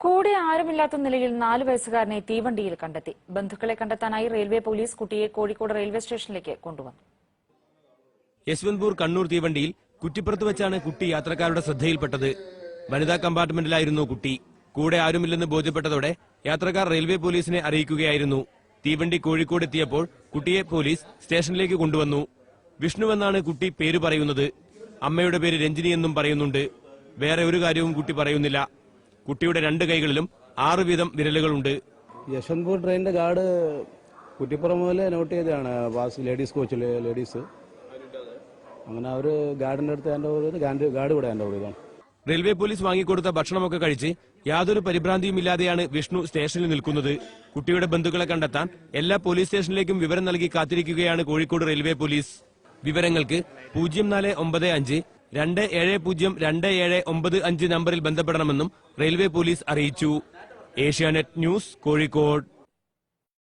കൂടെ ആരുമില്ലാത്ത നിലയിൽ 4 വയസ്സുകാരനെ തീവണ്ടിയിൽ കണ്ടെത്തി. ബന്ധുക്കളെ കണ്ടെത്താനായി റെയിൽവേ പോലീസ് കുട്ടിയെ കോഴിക്കോട് റെയിൽവേ സ്റ്റേഷനിലേക്ക് കൊണ്ടുവന്നു. യശ്വന്ത്പൂർ കണ്ണൂർ തീവണ്ടിയിൽ കുറ്റിപ്പുറത്ത് വെച്ചാണ് കുട്ടി യാത്രക്കാരുടെ ശ്രദ്ധയിൽപ്പെട്ടത്. വനിതാ കമ്പാർട്ട്മെന്റിലായിരുന്നു കുട്ടി. കൂടെ ആരുമില്ലെന്ന് ബോധ്യപ്പെട്ടതോടെ യാത്രക്കാർ റെയിൽവേ പോലീസിനെ അറിയിക്കുകയായിരുന്നു. തീവണ്ടി കോഴിക്കോട് എത്തിയപ്പോൾ കുട്ടിയെ പോലീസ് സ്റ്റേഷനിലേക്ക് കൊണ്ടുവന്നു. വിഷ്ണുവെന്നാണ് കുട്ടി പേര് പറയുന്നത്. അമ്മയുടെ പേര് രഞ്ജിനി എന്നും പറയുന്നുണ്ട്. വേറെ ഒരു കാര്യവും കുട്ടി പറയുന്നില്ല. കുട്ടിയുടെ 2 കൈകളിലും 6 വീതം വിരലുകളുണ്ട്. യശ്വന്ത്പൂർ ട്രെയിനിന്റെ ഗാർഡ് കുറ്റിപ്പുറം മുതൽ നോട്ട് ചെയ്തതാണ്. ലേഡീസ് കോച്ചിൽ ലേഡീസ് അങ്ങനെ അവര് ഗാർഡിന്റെ അടുത്ത് ഗാർഡ് കൂടെ ഹാൻഡ് ഓവർ ചെയ്താണ്. റെയിൽവേ പോലീസ് വാങ്ങിക്കൊടുത്ത ഭക്ഷണമൊക്കെ കഴിച്ച് യാതൊരു പരിഭ്രാന്തിയുമില്ലാതെയാണ് വിഷ്ണു സ്റ്റേഷനിൽ നിൽക്കുന്നത്. കുട്ടിയുടെ ബന്ധുക്കളെ കണ്ടെത്താൻ എല്ലാ പോലീസ് സ്റ്റേഷനിലേക്കും വിവരം നൽകി കാത്തിരിക്കുകയാണ് കോഴിക്കോട് റെയിൽവേ പോലീസ്. വിവരങ്ങൾക്ക് 0495 270 2795 നമ്പറിൽ ബന്ധപ്പെടണമെന്നും റെയിൽവേ പോലീസ് അറിയിച്ചു. ഏഷ്യാനെറ്റ് ന്യൂസ്, കോഴിക്കോട്.